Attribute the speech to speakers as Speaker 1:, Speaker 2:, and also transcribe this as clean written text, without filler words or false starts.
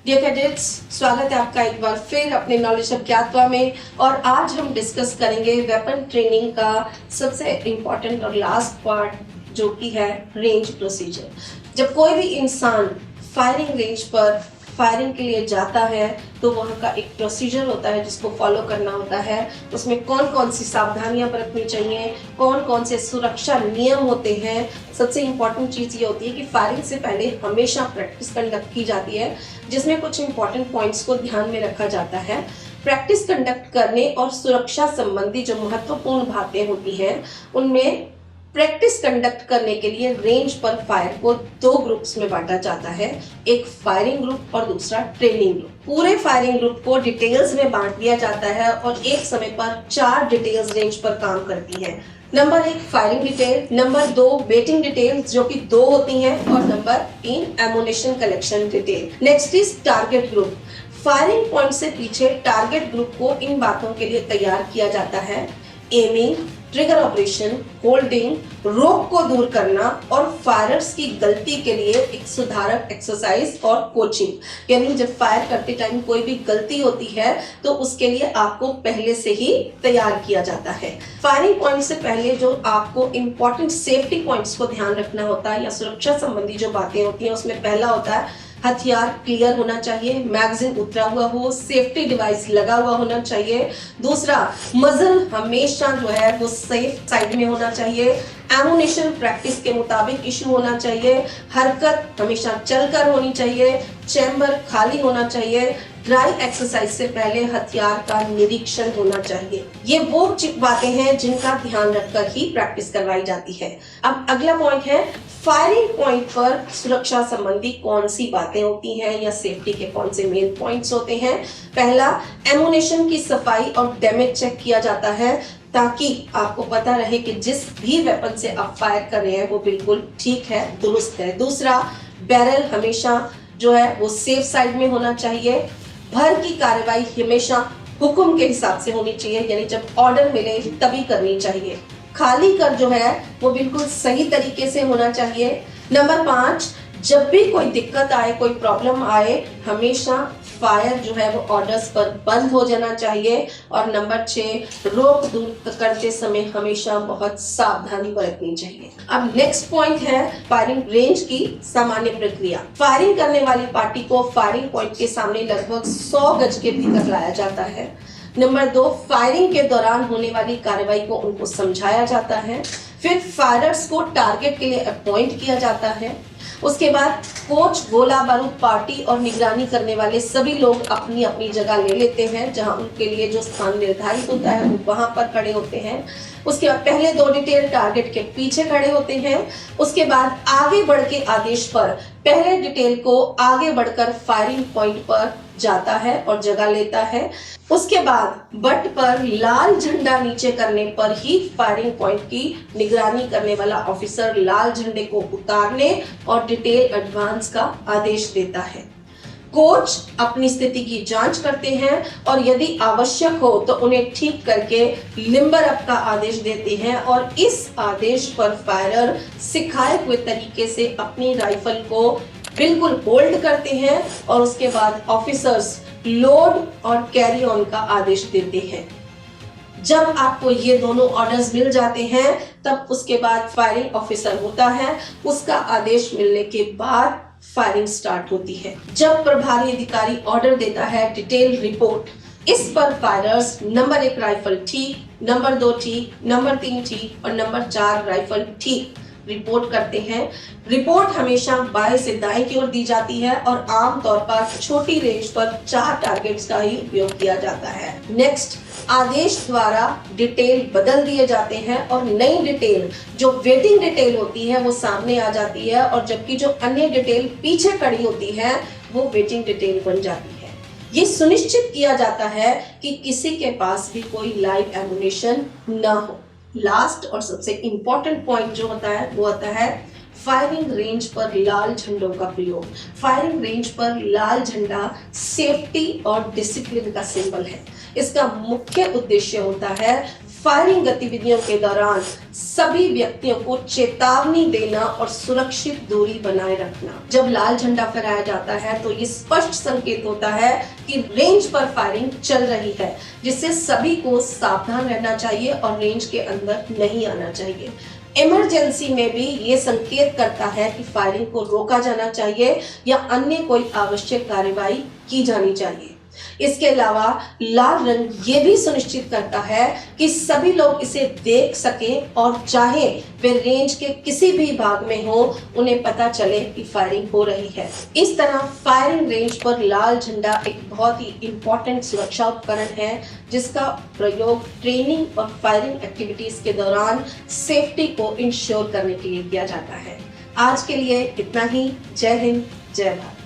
Speaker 1: Dear cadets, स्वागत है आपका एक बार फिर अपने नॉलेज अज्ञातवा में। और आज हम डिस्कस करेंगे वेपन ट्रेनिंग का सबसे इम्पोर्टेंट और लास्ट पार्ट जो कि है रेंज प्रोसीजर। जब कोई भी इंसान फायरिंग रेंज पर फायरिंग के लिए जाता है तो वहाँ का एक प्रोसीजर होता है जिसको फॉलो करना होता है। उसमें कौन कौन सी सावधानियां बरतनी चाहिए, कौन कौन से सुरक्षा नियम होते हैं। सबसे इम्पॉर्टेंट चीज़ ये होती है कि फायरिंग से पहले हमेशा प्रैक्टिस कंडक्ट की जाती है जिसमें कुछ इम्पॉर्टेंट पॉइंट्स को ध्यान में रखा जाता है। प्रैक्टिस कंडक्ट करने और सुरक्षा संबंधी जो महत्वपूर्ण बातें होती हैं उनमें प्रैक्टिस कंडक्ट करने के लिए रेंज पर फायर को दो ग्रुप्स में बांटा जाता है, एक फायरिंग ग्रुप और दूसरा ट्रेनिंग ग्रुप। पूरे फायरिंग ग्रुप को डिटेल्स में बांट दिया जाता है और एक समय पर 4 डिटेल्स रेंज पर काम करती है। Number 1 firing detail, number 2 waiting detail जो कि 2 होती हैं, और number 3 ammunition collection detail. Next is target group. Firing point से पीछे टारगेट ग्रुप को इन बातों के लिए तैयार किया जाता है: एमिंग, ट्रिगर ऑपरेशन, होल्डिंग, रोक को दूर करना और फायरर्स की गलती के लिए एक सुधारक एक्सरसाइज और कोचिंग। यानी जब फायर करते टाइम कोई भी गलती होती है तो उसके लिए आपको पहले से ही तैयार किया जाता है। फायरिंग पॉइंट से पहले जो आपको इंपॉर्टेंट सेफ्टी पॉइंट्स को ध्यान रखना होता है या सुरक्षा संबंधी जो बातें होती हैं उसमें पहला होता है हथियार क्लियर होना चाहिए, मैगजीन उतरा हुआ हो, सेफ्टी डिवाइस लगा हुआ होना चाहिए। दूसरा, मजल हमेशा जो है वो सेफ साइड में होना चाहिए। एमुनेशन प्रैक्टिस के मुताबिक इशू होना चाहिए। हरकत हमेशा चलकर होनी चाहिए। चैम्बर खाली होना चाहिए। ड्राई एक्सरसाइज से पहले हथियार का निरीक्षण होना चाहिए। ये वो बातें हैं जिनका ध्यान रखकर ही प्रैक्टिस करवाई जाती है। अब अगला पॉइंट है फायरिंग पॉइंट पर सुरक्षा संबंधी कौन सी बातें होती हैं या सेफ्टी के कौन से मेन पॉइंट्स होते हैं। पहला, एमुनेशन की सफाई और डैमेज चेक किया जाता है ताकि आपको पता रहे कि जिस भी वेपन से आप फायर कर रहे हैं वो बिल्कुल ठीक है, दुरुस्त है। दूसरा, बैरल हमेशा जो है वो सेफ साइड में होना चाहिए। भर की कार्रवाई हमेशा हुक्म के हिसाब से होनी चाहिए, यानी जब ऑर्डर मिले तभी करनी चाहिए। खाली कर जो है वो बिल्कुल सही तरीके से होना चाहिए। नंबर 5, जब भी कोई दिक्कत आए, कोई प्रॉब्लम आए, हमेशा फायर जो है वो ऑर्डर्स पर बंद हो जाना चाहिए। और नंबर 6, रोक दूर करते समय हमेशा बहुत सावधानी बरतनी चाहिए। अब नेक्स्ट पॉइंट है फायरिंग रेंज की सामान्य प्रक्रिया। फायरिंग करने वाली पार्टी को फायरिंग पॉइंट के सामने लगभग 100 गज के भीतर लाया जाता है। नंबर 2, फायरिंग के दौरान होने वाली कार्रवाई को उनको समझाया जाता है। फिर फायरर्स को टारगेट के लिए अपॉइंट किया जाता है। उसके बाद कोच, गोला बारूद पार्टी और निगरानी करने वाले सभी लोग अपनी अपनी जगह ले लेते हैं जहां उनके लिए जो स्थान निर्धारित होता है वो वहां पर खड़े होते हैं। उसके बाद पहले 2 डिटेल टारगेट के पीछे खड़े होते हैं। उसके बाद आगे बढ़ के आदेश पर पहले डिटेल को आगे बढ़कर फायरिंग पॉइंट पर जाता है और जगह लेता है। उसके बाद बट पर लाल झंडा नीचे करने पर ही फायरिंग पॉइंट की निगरानी करने वाला ऑफिसर लाल झंडे को उतारने और डिटेल एडवांस का आदेश देता है। कोच अपनी स्थिति की जांच करते हैं और यदि आवश्यक हो तो उन्हें ठीक करके लिम्बर अप का आदेश देते हैं और इस आदेश पर फायरर सिखाए हुए तरीके से अपनी राइफल को बिल्कुल होल्ड करते हैं और उसके बाद ऑफिसर्स लोड और कैरी ऑन का आदेश देते हैं। जब आपको ये दोनों ऑर्डर्स मिल जाते हैं तब उसके बाद फायरिंग ऑफिसर होता है, उसका आदेश मिलने के बाद फायरिंग स्टार्ट होती है। जब प्रभारी अधिकारी ऑर्डर देता है डिटेल रिपोर्ट, इस पर फायरर्स नंबर 1 राइफल ठीक, नंबर 2 ठीक, नंबर 3 ठीक और नंबर 4 राइफल ठीक रिपोर्ट करते हैं। रिपोर्ट हमेशा बाएं से दाएं की ओर दी जाती है और आमतौर पर छोटी रेंज पर 4 टारगेट्स का ही उपयोग किया जाता है। नेक्स्ट, आदेश द्वारा डिटेल बदल दिए जाते हैं और नई डिटेल जो वेटिंग डिटेल होती है वो सामने आ जाती है और जबकि जो अन्य डिटेल पीछे खड़ी होती है वो वेटिंग डिटेल बन जाती है। ये सुनिश्चित किया जाता है कि किसी के पास भी कोई लाइव एमुनेशन न हो। लास्ट और सबसे इंपॉर्टेंट पॉइंट जो होता है वो होता है फायरिंग रेंज पर लाल झंडों का प्रयोग। फायरिंग रेंज पर लाल झंडा सेफ्टी और डिसिप्लिन का सिंबल है। इसका मुख्य उद्देश्य होता है फायरिंग गतिविधियों के दौरान सभी व्यक्तियों को चेतावनी देना और सुरक्षित दूरी बनाए रखना। जब लाल झंडा फहराया जाता है तो ये स्पष्ट संकेत होता है कि रेंज पर फायरिंग चल रही है, जिससे सभी को सावधान रहना चाहिए और रेंज के अंदर नहीं आना चाहिए। इमरजेंसी में भी ये संकेत करता है कि फायरिंग को रोका जाना चाहिए या अन्य कोई आवश्यक कार्यवाही की जानी चाहिए। इसके अलावा लाल रंग ये भी सुनिश्चित करता है कि सभी लोग इसे देख सकें और चाहे वे रेंज के किसी भी भाग में हो, उन्हें पता चले कि फायरिंग हो रही है। इस तरह फायरिंग रेंज पर लाल झंडा एक बहुत ही इंपॉर्टेंट सुरक्षा उपकरण है, जिसका प्रयोग ट्रेनिंग और फायरिंग एक्टिविटीज के दौरान सेफ्टी को इंश्योर करने के लिए किया जाता है। आज के लिए इतना ही। जय हिंद, जय भारत।